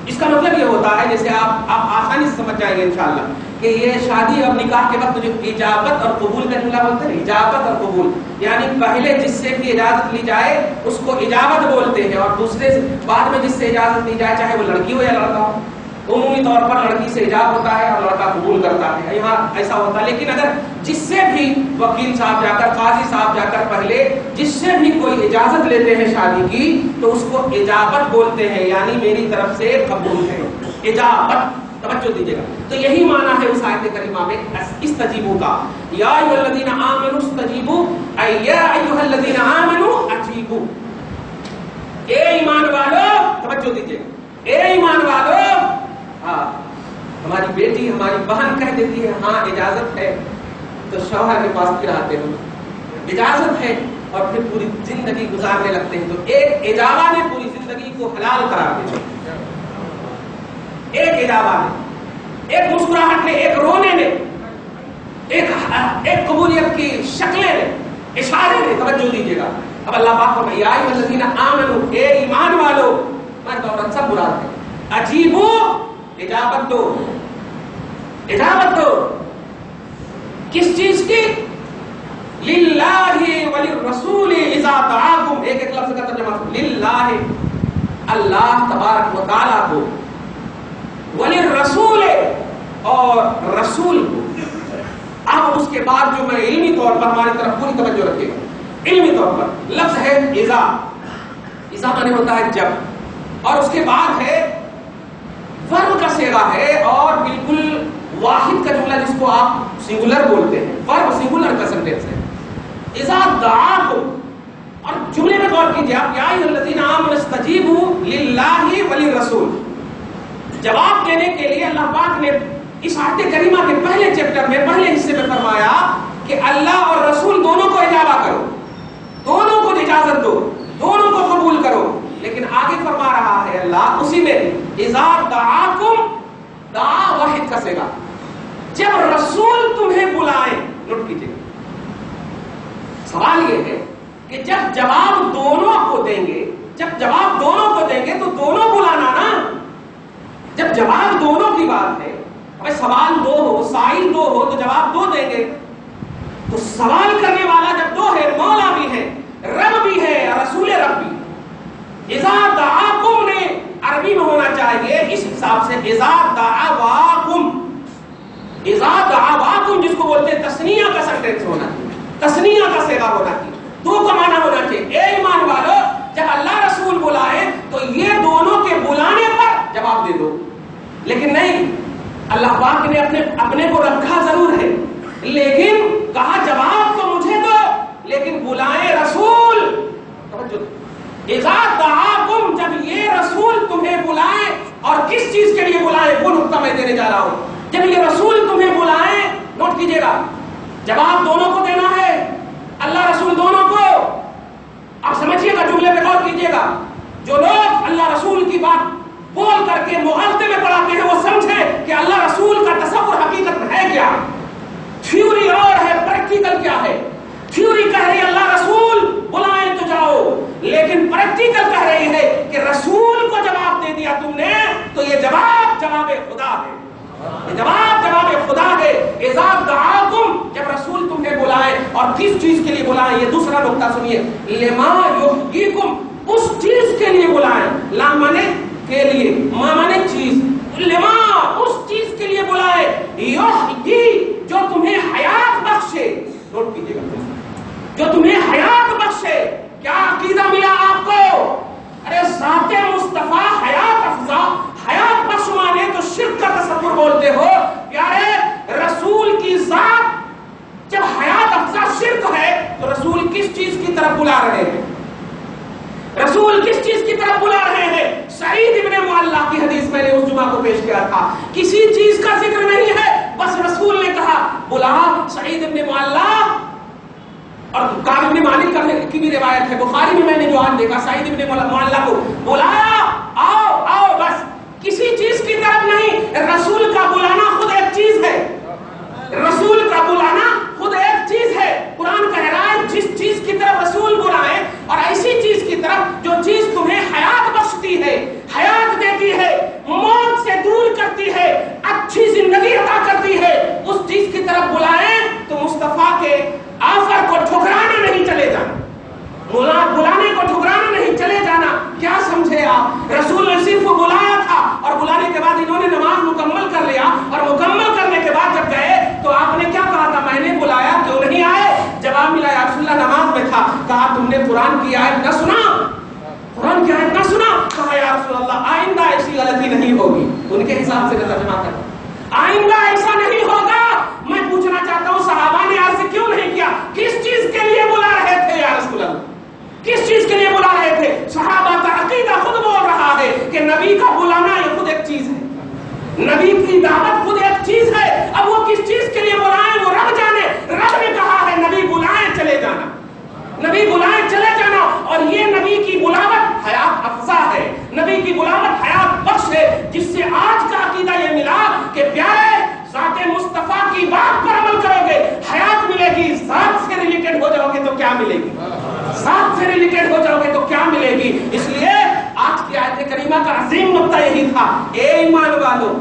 اس کا مطلب یہ ہوتا ہے، جیسے آپ آسانی سے سمجھ جائیں گے انشاءاللہ، کہ یہ شادی اور نکاح کے وقت جو اجابت اور قبول کا جملہ بولتے ہیں، اجابت اور قبول، یعنی پہلے جس سے بھی اجازت لی جائے اس کو اجابت بولتے ہیں، اور دوسرے بعد میں جس سے اجازت لی جائے چاہے وہ لڑکی ہو یا لڑکا ہو. عمومی طور پر لڑکی سے ایجاب ہوتا ہے اور لڑکا قبول کرتا ہے، یہاں ایسا ہوتا ہے. لیکن اگر جس سے بھی وکیل صاحب جا کر، قاضی صاحب جا کر پہلے جس سے بھی کوئی اجازت لیتے ہیں شادی کی تو اس کو اجابت بولتے ہیں، یعنی میری طرف سے قبول ہے، اجابت. توجہ دیجیے گا. تو یہی معنی ہے اس آیت کریمہ میں استجیبوا کا. یا ایھا الذین آمنوا استجیبوا، اے یا ایھا الذین آمنوا اجیبوا. اے ایمان والو، توجہ دیجیے گا، اے ایمان والو. ہاں ہماری بیٹی، ہماری بہن کہہ دیتی ہے ہاں اجازت ہے، تو شوہر کے پاس پھر آتے ہیں، اجازت ہے، اور پھر پوری زندگی گزارنے لگتے ہیں. تو ایک اجابہ نے پوری زندگی کو حلال قرار دیا. ایک اجابہ نے، ایک مسکراہٹ نے، ایک رونے نے، ایک قبولیت کی شکلیں نے، اشارے نے. توجہ دیجیے گا. اب اللہ پاک فرماتا ہے یا ایھا الذین آمنوا، اے ایمان والو. مرد عورت سب مراد ہے. اجیبو، اجابت دو. اجابت دو کس چیز کی؟ للہ وللرسول اذا دعاکم. ایک لفظ کا ترجمہ للہ، اللہ تبارک و تعالیٰ کو، وللرسول، اور رسول کو. اب اس اس کے بعد جو میں علمی طور پر ہماری طرف پوری توجہ رکھے گا. علمی طور پر لفظ ہے اذا. اذا مانے ہوتا ہے جب، اور اس کے بعد ہے ورب کا صیغہ ہے اور بالکل واحد کا جملہ جس کو آپ سنگولر بولتے ہیں، ورب سنگولر کا سینٹینس ہے. اذا دعاکم، اور جملے میں غور کیجیے آپ، یا ایھا الذین آمنوا استجیبوا للہ وللرسول. جواب دینے کے لیے اللہ پاک نے اس آیت کریمہ کے پہلے چیپٹر میں پہلے حصے میں فرمایا کہ اللہ اور رسول دونوں کو اجابہ کرو، دونوں کو اجازت دو، دونوں کو قبول کرو. لیکن آگے فرما رہا ہے اللہ اسی میں اذا دعاکم، دعا واحد کا صیغہ، جب رسول تمہیں بلائیں. نوٹ کیجیے سوال یہ ہے کہ جب جواب دونوں کو دیں گے، جب جواب دونوں کو دیں گے تو دونوں بلانا نا. جب جواب دونوں کی بات ہے، ابھی سوال دو ہو، سائل دو ہو تو جواب دو دیں گے. تو سوال کرنے والا جب دو ہے، مولا بھی ہے، رب بھی ہے، رسول رب بھی. اذا دعاکم نے عربی میں ہونا چاہیے اس حساب سے اذا دعواکم. اذا دعواکم جس کو بولتے ہیں تثنیہ کا سینٹینس ہونا چاہیے، تثنیہ کا صیغہ ہونا چاہیے، دو کا معنی ہونا چاہیے. اے ایمان والو جب اللہ رسول بلائے تو یہ دونوں کے بلانے پر جواب دے دو. لیکن نہیں، اللہ پاک نے اپنے کو رکھا ضرور ہے، لیکن کہا جواب تو مجھے دو لیکن بلائے رسول. اذا دعاکم، جب یہ رسول تمہیں بلائے، اور کس چیز کے لیے بلائے وہ نقطہ میں دینے جا رہا ہوں. جب یہ رسول تمہیں بلائے، نوٹ کیجیے گا، جواب دونوں کو دینا ہے، اللہ رسول دونوں کو. آپ سمجھیے گا، جملے پہ غور کیجیے گا. جو لوگ اللہ رسول کی بات بول کر کے مغالطے میں پڑھاتے ہیں وہ سمجھیں کہ اللہ رسول کا تصور حقیقت میں ہے کیا. تھیوری اور ہے، پریکٹیکل کیا ہے. تھیوری کہہ رہی ہے اللہ رسول بلائیں تو جاؤ، لیکن پریکٹیکل کہہ رہی ہے کہ رسول کو جواب دے دیا تم نے تو یہ جواب خدا ہے. یہ جواب خدا ہے. اذا دعاکم، جب رسول تمہیں بلائے، اور کس چیز کے لیے بلائیں یہ دوسرا نقطہ سنیے. لما یحییکم، اس چیز کے لیے بلائیں. لا مانے کے لیے، ما مانے چیز. لما، اس چیز کے لیے بلائے. یحیی، جو تمہیں حیات بخشے. نوٹ کیجیے گا، جو تمہیں حیات بخشے. کیا عقیدہ ملا آپ کو؟ ارے ذات مصطفیٰ حیات افزا، حیات بخش مانے تو شرک کا تصور بولتے ہو. پیارے رسول کی ذات جب حیات افزا شرک ہے تو رسول کس چیز کی طرف بلا رہے ہیں؟ رسول کس چیز کی طرف بلا رہے ہیں؟ سعید ابن معلّہ کی حدیث میں نے اس جمعہ کو پیش کیا تھا. کسی چیز کا ذکر نہیں ہے، بس رسول نے کہا بلا سعید ابن معلّہ. اور کعب ابن مالک کی بھی روایت ہے بخاری میں، میں نے جو آج دیکھا، سعید ابن معلّہ کو بلایا، آؤ آؤ، بس کسی چیز کی طرف نہیں. رسول کا بلانا خود ایک چیز ہے. رسول کا بلانا خود ایک چیز ہے. قرآن کہہ رہا ہے جس چیز کی طرف رسول بلائے، اور ایسی چیز کی طرف جو چیز تمہیں حیات بخشتی ہے، حیات دیتی ہے، موت سے دور کرتی ہے، اچھی زندگی عطا کرتی ہے، اس چیز کی طرف بلائے تو مصطفیٰ کے آفر کو ٹھکرانے نہیں چلے جانا، بلانے کو ٹھکرانا نہیں چلے جانا. کیا سمجھے آپ؟ رسول نے صرف بلایا تھا، اور بلانے کے بعد انہوں نے نماز مکمل کر لیا، اور مکمل کرنے کے بعد جب گئے تو آپ نے کیا کہا تھا؟ میں نے بلایا، کیوں نہیں آئے؟ جواب ملا یا رسول اللہ نماز میں تھا. کہا تم نے قرآن کی آیت نہ سنا؟ قرآن کی آیت نہ سنا؟ کہا یا رسول اللہ آئندہ ایسی غلطی نہیں ہوگی. ان کے حساب سے ترجمہ کر، آئندہ ایسا نہیں ہوگا. میں پوچھنا چاہتا ہوں صحابہ نے عرض کیوں نہیں کیا؟ کس چیز کے لیے بلا رہے تھے یا رسول اللہ؟ کس چیز کے لیے بلا رہے تھے؟ صحابہ کا عقیدہ خود بول رہا ہے کہ نبی کا بلانا یہ خود ایک چیز ہے، نبی کی دعوت خود ایک چیز ہے. اب وہ کس چیز کے لیے بلائیں وہ رب جانے. رب نے کہا ہے نبی بلائیں چلے جانا، نبی بلائیں چلے جانا. اور یہ نبی کی بلاوت حیات افزا ہے، نبی کی بلاوت حیات بخش ہے، جس سے آج کا عقیدہ یہ ملا کہ پیارے ذات مصطفیٰ کی بات پر عمل کرو گے حیات ملے گی. ذات سے ریلیٹڈ ہو جاؤ گے تو کیا ملے گی؟ ذات سے ریلیٹڈ ہو جاؤ گے تو کیا ملے گی؟ اس لیے آج کی آیت کریمہ کا عظیم نقطہ یہی تھا، اے ایمان والو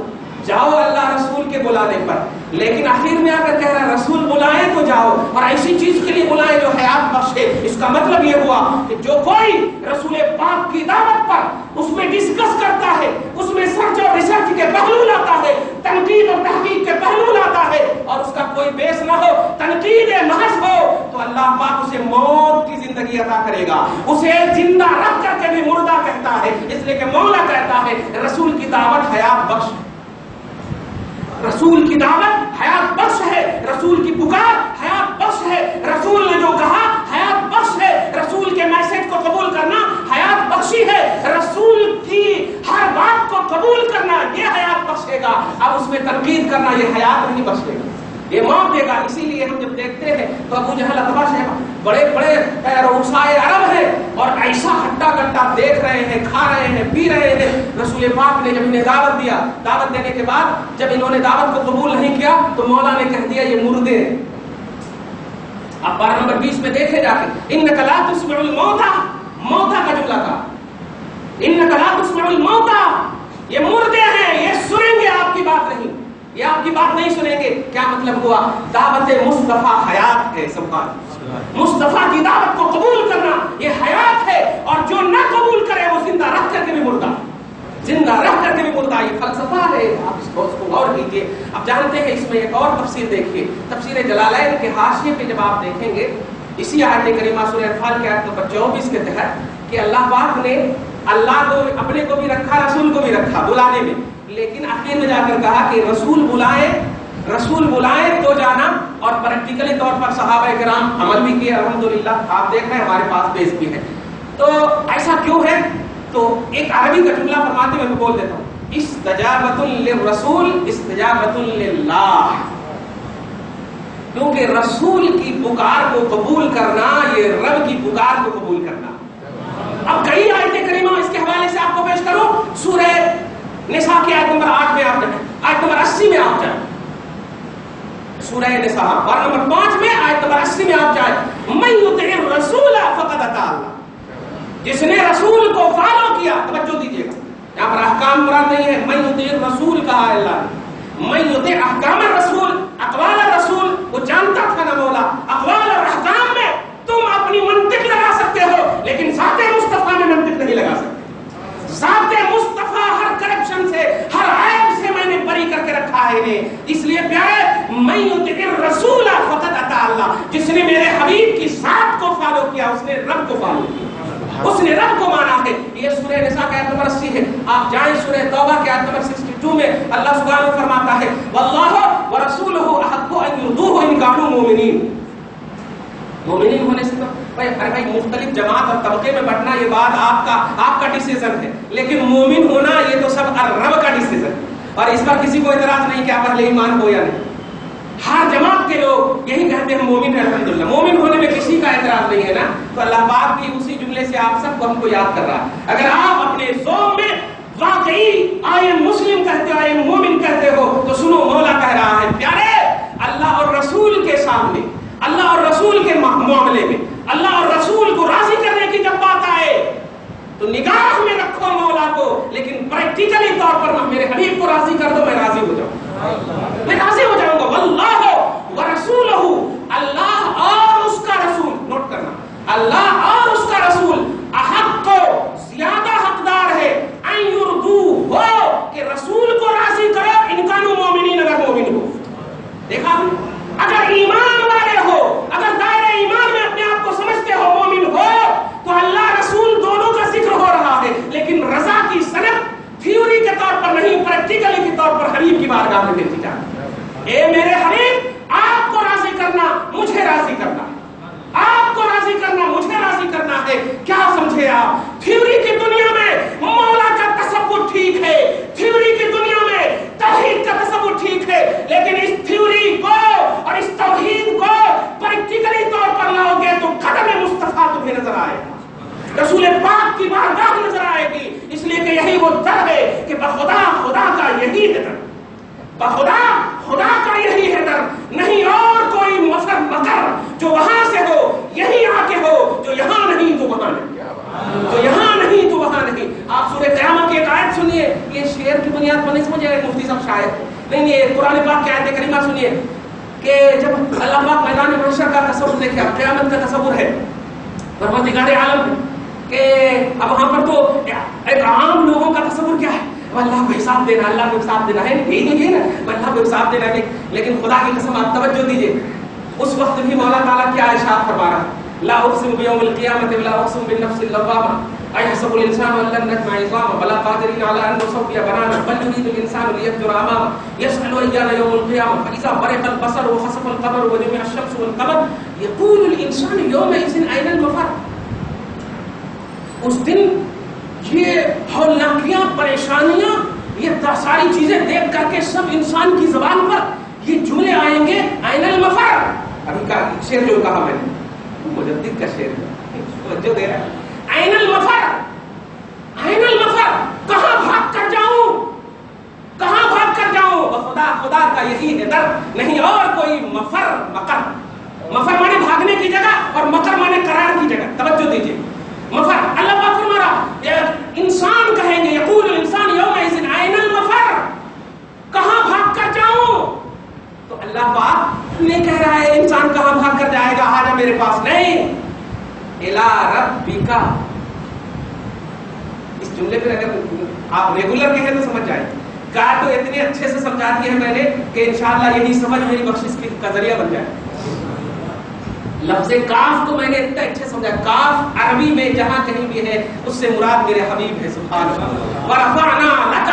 جاؤ اللہ رسول کے بلانے پر. لیکن آخر میں آ کر کہہ رہا رسول بلائیں تو جاؤ، اور ایسی چیز کے لیے بلائیں جو حیات بخش ہے. اس کا مطلب یہ ہوا کہ جو کوئی رسول پاک کی دعوت پر اس میں ڈسکس کرتا ہے، اس میں سرچ اور ریسرچ کے پہلو لاتا ہے، تنقید اور تحقیق کے پہلو لاتا ہے، اور اس کا کوئی بیس نہ ہو، توحید محض ہو تو اللہ پاک اسے موت کی زندگی عطا کرے گا، اسے زندہ رکھ کر کے بھی مردہ کہتا ہے، اس لیے کہ مولا کہتا ہے رسول کی دعوت حیات بخش، رسول کی دعوت حیات بخش ہے، رسول کی پکار حیات بخش ہے، رسول نے جو کہا حیات بخش ہے، رسول کے میسج کو قبول کرنا حیات بخشی ہے، رسول کی ہر بات کو قبول کرنا یہ حیات بخشے گا، اب اس میں تنقید کرنا یہ حیات نہیں بخشے گا، یہ موت دے گا۔ اسی لیے ہم جب دیکھتے ہیں تو ابو جہل اتبا سے بڑے بڑے رؤسائے عرب ہیں اور ایسا ہٹا کٹا دیکھ رہے ہیں، کھا رہے ہیں، پی رہے ہیں، رسول پاک نے جب انہیں دعوت دیا، دعوت دینے کے بعد جب انہوں نے دعوت کو قبول نہیں کیا تو مولا نے کہہ دیا یہ مردے ہیں۔ اب پارہ نمبر 20 میں دیکھے جا کے انک لا تسمع الموتى، موتى کا جملہ کا انک لا تسمع الموتى، یہ مردے ہیں، یہ سنیں گے آپ کی بات نہیں، یہ آپ کی بات نہیں سنیں گے۔ کیا مطلب ہوا؟ دعوت مصطفیٰ حیات ہے، سبحان مصطفیٰ کی دعوت کو قبول کرنا یہ حیات ہے، اور جو نہ قبول کرے وہ زندہ رہ کر کے بھی مردہ، زندہ رہ کر کے بھی مردہ، یہ فلسفہ ہے، آپ اس کو غور کیجیے۔ اب جانتے ہیں اس میں ایک اور تفسیر دیکھیے، تفسیر جلالین کے حاشیے پہ جب آپ دیکھیں گے اسی آیت کریمہ سورہ انفال کے آیت نمبر 24 کے تحت کہ اللہ پاک نے اللہ کو اپنے کو بھی رکھا، رسول کو بھی رکھا بلانے میں، لیکن آخر میں جا کر کہا کہ رسول بلائیں تو جانا، اور پریکٹیکلی طور پر صحابہ کرام عمل بھی کیے، الحمدللہ آپ دیکھ رہے ہیں ہمارے پاس بیس بھی ہے۔ تو ایسا کیوں ہے؟ تو ایک عربی کا جملہ فرماتے ہوئے میں بول دیتا ہوں، استجابۃ للرسول استجابۃ للہ، کیونکہ رسول کی پکار کو قبول کرنا یہ رب کی پکار کو قبول کرنا۔ اب کئی آیتیں کریمہ اس کے حوالے سے آپ کو پیش کروں، سورہ نساء کی آیت نمبر 8 میں آپ جائیں، آیت نمبر 80 میں آپ جائیں، سورہ نساء پارہ نمبر 5 میں آیت نمبر 80 میں آپ جائیں، من یطع الرسول فقد اطاع اللہ، جس نے رسول کو فالو کیا، توجہ دیجیے گا یہاں پر احکام مراد نہیں ہے، من یطع الرسول کہا ہے اللہ نے، من یطع احکام الرسول، اقوال الرسول، وہ جانتا تھا نا مولا اقوال اور احکام میں تم اپنی منطق لگا سکتے ہو لیکن ذات مصطفیٰ میں منطق نہیں لگا سکتے، ذات مصطفیٰ ہر کرپشن سے ہر عیب سے میں نے بری کر کے رکھا ہے انہیں، اس لیے پیارے من یطع الرسول فقد اطاع اللہ، جس نے میرے حبیب کی ذات کو فالو کیا اس نے رب کو فالو کیا، اس نے رب کو مانا ہے۔ یہ سورہ نساء کی آیت نمبر 80 ہے، آپ جائیں سورہ توبہ کی آیت نمبر 62 میں اللہ سبحانہ فرماتا ہے واللہ ورسولہ احق ان یرضوہ ان کانوا مؤمنین، مومنین ہونے سے بھائی مختلف جماعت اور طبقے میں بٹنا یہ بات آپ کا ڈیسیزن ہے، لیکن مومن ہونا یہ تو سب رب کا ڈیسیزن ہے، اور اس پر کسی کو اعتراض نہیں کہ آپ اہل ایمان ہو یا نہیں، ہر جماعت کے لوگ یہی کہتے ہیں مومن ہے، الحمدللہ مومن ہونے میں کسی کا اعتراض نہیں ہے نا، تو اللہ پاک بھی اسی جملے سے آپ سب کو ہم کو یاد کر رہا ہے۔ اگر آپ اپنے ذوق میں واقعی آئین مسلم کہتے ہو، آئین مومن کہتے ہو تو سنو مولا کہہ رہا ہے پیارے، اللہ اور رسول کے سامنے، اللہ اور رسول کے معاملے میں، اللہ اور رسول کو راضی کرنے کی جب بات آئے تو نگاہ میں رکھو مولا کو، لیکن پریکٹیکلی طور پر میرے حبیب کو راضی کر دو، میں راضی ہو جاؤں، میں راضی ہو جاؤں گا۔ واللہ ورسولہ، اللہ اور اس کا رسول، نوٹ کرنا، اللہ اور اس کا رسول احق کو زیادہ حقدار ہے ان یرضوہ، ہو کہ رسول کو راضی کرو ان کانوا مومنین، اگر مومن ہو۔ دیکھا اگر ایمان والے ہو، اگر دائرہ ایمان میں اپنے آپ کو سمجھتے ہو مومن ہو تو اللہ رسول دونوں کا ذکر ہو رہا ہے، لیکن رضا کی صنعت تھیوری کے طور پر نہیں، پریکٹیکلی کے طور پر حبیب کی بارگاہ میں دیکھی جاتی ہے۔ اے میرے حبیب، آپ کو راضی کرنا مجھے راضی کرنا، آپ کو راضی کرنا مجھے راضی کرنا ہے۔ کیا سمجھے آپ؟ تھیوری کی دنیا میں مولا کا تصور ٹھیک ہے، تھیوری کی دنیا میں توحید کا تصور ٹھیک ہے، لیکن اس تھیوری کو اور اس توحید کو پریکٹیکلی طور پر لاؤ گے تو قدم مصطفیٰ تمہیں نظر آئے گا، رسول پاک کی بارگاہ نظر آئے گی، اس لیے کہ یہی وہ در ہے کہ بخدا خدا کا یہی ہے در، بخدا خدا کا یہی ہے در، نہیں اور کوئی مفر مکر جو وہاں سے ہو یہی آ کے ہو، جو یہاں نہیں تو وہاں نہیں، جو یہاں نہیں تو وہاں نہیں۔ آپ سورہ قیامت کی ایک آیت سنیے، یہ شعر کی بنیاد پر نہیں سمجھے گا مفتی صاحب شاید نہیں، یہ قرآن پاک کی آیت کریمہ سنیے کہ جب اللہ پاک میدان محشر کا تصور دیکھے، اب قیامت کا تصور ہے پروردگار عالم کہ اب وہاں پر تو ایک عام لوگوں کا تصور کیا ہے، اللہ کو حساب دینا، اللہ کو حساب دینا ہے، یہی نہیں ہے نا، اللہ کو حساب دینا ہے، لیکن خدا کی قسم آپ توجہ دیجیے، اس وقت بھی مولا تعالیٰ کیا ارشاد فرما رہا ہے، لا اقسم بیوم القیامت ولا اقسم بالنفس اللوامہ ایحسب الانسان ان لن نجمع عظامہ بلا قادرین علی ان نسوی بنانہ بل یرید الانسان لیفجر امامہ یسأل ایان یوم القیامہ فاذا برق البصر وخسف القمر وجمع الشمس والقمر یقول الانسان یومئذ این المفر. اس دن یہ ہولناکیاں، پریشانیاں، یہ ساری چیزیں دیکھ کر کے سب انسان کی زبان پر یہ جملے آئیں گے، این المفر. ابھی کا شعر جو کہا میں نے مجدد کا شعر توجہ دے رہا ہے، این المفر، این المفر، کہاں بھاگ کر جاؤں، کہاں بھاگ کر جاؤں. خدا خدا کا یہی ہے در، نہیں اور کوئی مفر. مکر، مفر مانے بھاگنے کی جگہ اور مکر مانے قرار کی جگہ. توجہ دیجیے، مفر اللہ پاک فرما رہا، انسان کہیں گے، یقول الانسان یومئذ این المفر، کہاں بھاگ کر جاؤں. تو اللہ پاک نہیں کہہ رہا ہے انسان کہاں بھاگ کر جائے گا، آجا میرے پاس. نہیں، الی ربک. اس جملے پہ اگر آپ ریگولر کہیں تو سمجھ جائیں. کہا تو اتنے اچھے سے سمجھا دیا ہے میں نے کہ انشاءاللہ یہی سمجھ میری بخشش کا ذریعہ بن جائے. لفظ کاف کو میں نے اتنا اچھے سمجھا. کاف عربی میں جہاں کہیں بھی ہے اس سے مراد میرے حبیب ہے. سبحان اللہ. ورفعنا لک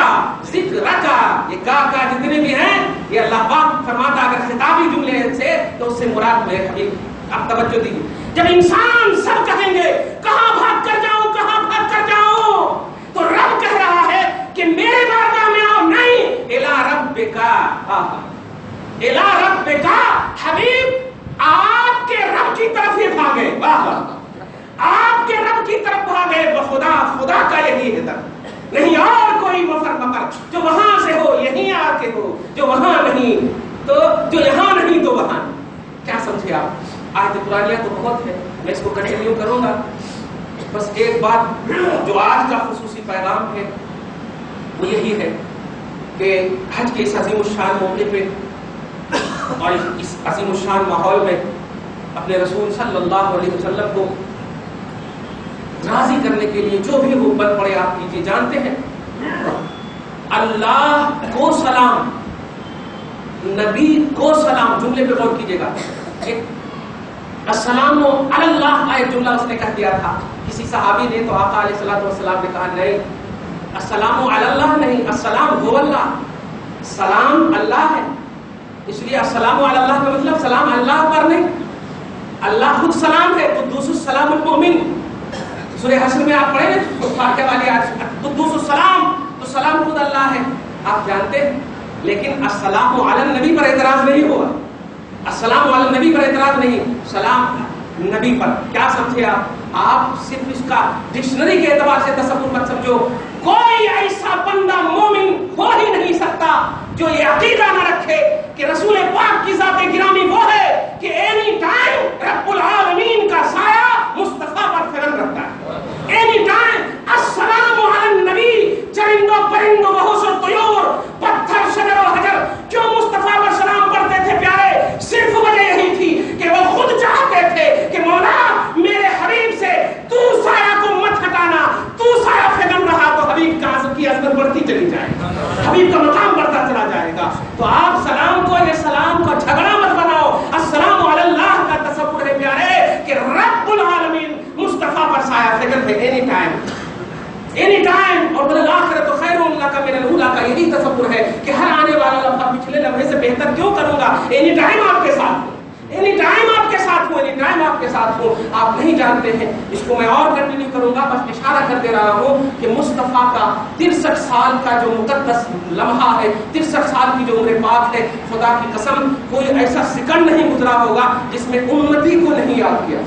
ذکرک. یہ کا جتنے بھی ہیں یہ اللہ پاک فرماتا اگر خطابی جملے سے تو اس سے مراد میرے حبیب. اب توجہ دیجیے، جب انسان سب کہیں گے کہاں بھاگ کر جاؤں، کہاں بھاگ کر جاؤں، تو رب کہہ رہا ہے کہ میرے بارگاہ میں آؤ. نہیں، الی ربک، الی ربک. حبیب آپ کے رب کی طرف ہی بھاگے. واہ، آپ کے رب کی طرف بھاگے. بخدا خدا کا یہی ہے در، نہیں اور کوئی مفر مکر. جو وہاں سے ہو یہیں آ کے ہو، جو وہاں نہیں تو جو یہاں نہیں تو وہاں. کیا سمجھے آپ؟ آیت قرآنیہ تو بہت ہے، میں اس کو کنٹینیو کروں گا. بس ایک بات جو آج کا خصوصی پیغام ہے وہ یہی ہے کہ حج کے اس عظیم الشان موقع پہ اور اس عظیم الشان ماحول میں اپنے رسول صلی اللہ علیہ وسلم کو راضی کرنے کے لیے جو بھی وہ بن پڑے آپ کیجیے. جانتے ہیں اللہ کو سلام، نبی کو سلام. جملے پہ غور کیجیے گا. السلام علی اللہ ایک جملہ اس نے کہہ دیا تھا کسی صحابی نے، تو آقا علیہ الصلوۃ والسلام نے کہا نہیں، السلام علی اللہ نہیں، السلام هو اللہ. سلام اللہ ہے، اس لیے السلام علی اللہ کا مطلب سلام اللہ پر نہیں. اللہ خود سلام ہے. قدوس السلام المؤمن. سورہ حشر میں آپ پڑھیں نا فاتحہ والی آیت، قدوس السلام، تو سلام خود اللہ ہے، آپ جانتے ہیں. لیکن السلام علی النبی پر اعتراض نہیں ہوا. السلام علی النبی پر اعتراض نہیں، سلام نبی پر. کیا سمجھے آپ صرف اس کا ڈکشنری کے اعتبار سے تصور مت سمجھو. کوئی ایسا بندہ مومن ہو ہی نہیں سکتا جو یہ عقیدہ نہ رکھے کہ رسول پاک کی ذات گرامی وہ ہے کہ اینی ٹائم رب العالمین کا سایہ مصطفیٰ پر فرن رکھتا ہے. اینی ٹائم السلام علی النبی. چرندوں پرندوں بہوش و طیور، پتھر شجر و حجر کیوں مصطفیٰ پر سلام پڑھتے تھے پیارے؟ صرف وجہ یہی تھی کہ وہ خود چاہتے تھے کہ مولا میرے حبیب سے تو سایہ کو مت ہٹانا. تو سایہ فگن رہا تو حبیب کی عظمت بڑھتی چلی جائے گا، حبیب کا مقام بڑھتا چلا جائے گا. تو آپ سلام کو، یہ سلام کا جھگڑا مت بناؤ. السلام علی اللہ کا تصور ہے پیارے کہ رب العالمین مصطفیٰ پر سایہ فگن ہے اینی ٹائم، اینی ٹائم. اور بالآخرۃ خیر لک من الاولی کا یہی تصور ہے کہ ہر آنے والا لمحہ پچھلے لمحے سے بہتر کیوں کروں گا. اینی ٹائم آپ کے ساتھ ہوں، اینی ٹائم آپ کے ساتھ ہوں، اینی ٹائم آپ کے ساتھ ہوں. آپ نہیں جانتے ہیں، اس کو میں اور کنٹینیو کروں گا، بس اشارہ کر دے رہا ہوں کہ مصطفیٰ کا 63 سال کا جو مقدس لمحہ ہے، 63 سال کی جو عمر پاک ہے، خدا کی قسم کوئی ایسا سیکنڈ نہیں گزرا ہوگا جس میں امتی کو نہیں یاد کیا.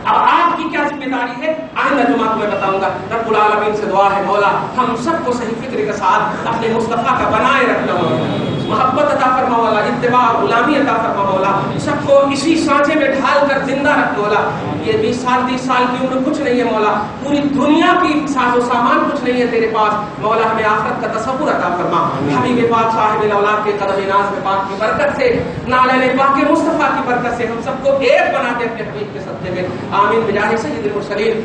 اب آپ کی کیا ذمہ داری ہے آئندہ جمعہ کو میں بتاؤں گا. رب العالمین سے دعا ہے مولا ہم سب کو صحیح فکر کے ساتھ اپنے مصطفیٰ کا بنائے رکھنا مولا. محبت عطا فرما مولا، اتباع غلامی عطا فرما مولا. سب کو اسی سانچے میں ڈھال کر زندہ رکھ مولا. یہ 20 سال 30 سال کی عمر کچھ نہیں ہے مولا، پوری دنیا کی ساز و سامان کچھ نہیں ہے تیرے پاس مولا. ہمیں آخرت کا تصور عطا فرما. حبیب پاک صاحب الاولاد کے قدم ناز میں پاک کی برکت سے، نالین پاک کے مصطفیٰ کی برکت سے ہم سب کو ایک بنا دے اپنے حبیب کے صدقے میں. آمین بجاہ سید المرسلین.